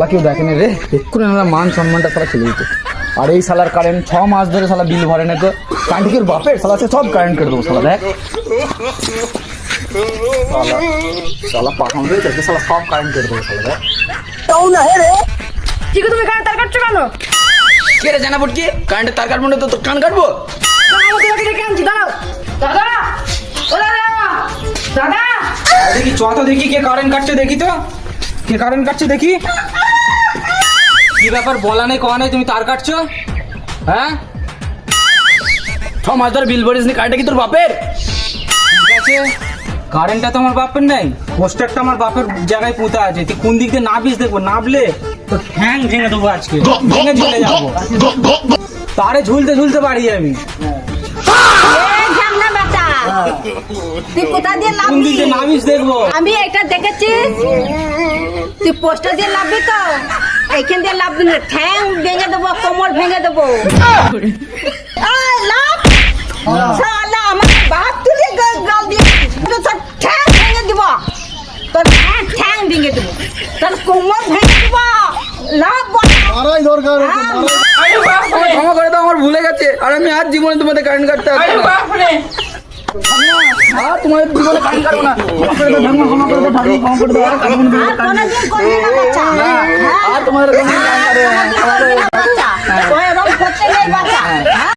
শালা কেউ দেখেনি রে, এক্ষুনি আমরা মান সম্মানটা শালা চলে যেত। আর এই শালার কারেন্ট 6 মাস ধরে শালা বিল ভরে না তো, কান্টিকের বাপের শালা সব কারেন্ট কেটে দেবো শালা। দেখ শালা শালা পাঠান রয়েছে, শালা সব কারেন্ট কেটে দেবো শালা। দেখ তাও না রে, ঠিক আছে, তুমি কারেন্ট তার কাটছো কেন? কে রে জানা পড়কি, কারেন্টের তার কাটবো না তো তোর কান কাটবো? আমি তোমাকে ডেকে আনছি, দাঁড়াও। দাদা, ও দাদা, দাদা, দেখি চ তো দেখি কে কারেন্ট কাটছে, দেখি তো কে কারেন্ট কাটছে দেখি। কি ব্যাপার বলা নেই কওয়া নেই, তুমি তার কাটছো? হ্যাঁ 6 মাস ধরে বিল ভরিস নি, কারেন্টটা কি তোর বাপের? ঠিক আছে, কারেন্টটা তো আমার বাপের নেই, পোস্টারটা আমার বাপের জায়গায় পুঁতা আছে। তুই কোন দিক দিয়ে নাবিস দেখবো, নাবলে তো ঠ্যাং ভেঙে দেবো আজকে, ভেঙে চলে যাবো। তারে ঝুলতে ঝুলতে পারি আমি। এই ঝামনা বেটা, তুই কোথা দিয়ে কোন লাভবি? দিক দিয়ে নাবিস দেখবো। আমি এটা দেখেছিস, তুই পোস্টার দিয়ে লাভবি তো, এইখান দিয়ে লাভবি না, ঠ্যাং ভেঙে দেবো, কোমর ভেঙে দেবো। এই লাভ, শালা আমার বাপ তুলে গাল দিয়ে তোর ঠ্যাং ভেঙে দিব, তোর ঠ্যাং ভেঙে দেবো, তোর কোমর ভেঙে দিব। লাভ বল, মারাই দরকার ওকে, মারাই। আমায় ক্ষমা করে দাও, আমার ভুলে গেছে। আর আমি আর জীবনে তোমাদের কারেন্ট কাটতে আসবো না। আর তোমাদের জীবনে কারেন্ট কাটবো না। ক্ষমা করে দাও, ঠাকুমা, ক্ষমা করে দাও, ঠাকুমা, ক্ষমা করে দাও। আর কাটবো না, আর কোনোদিন করবি না বাচ্চা। আর তোমাদের কোনো কারেন্ট কাটবো না। বাচ্চা, তুই এরকম করতে নেই বাচ্চা।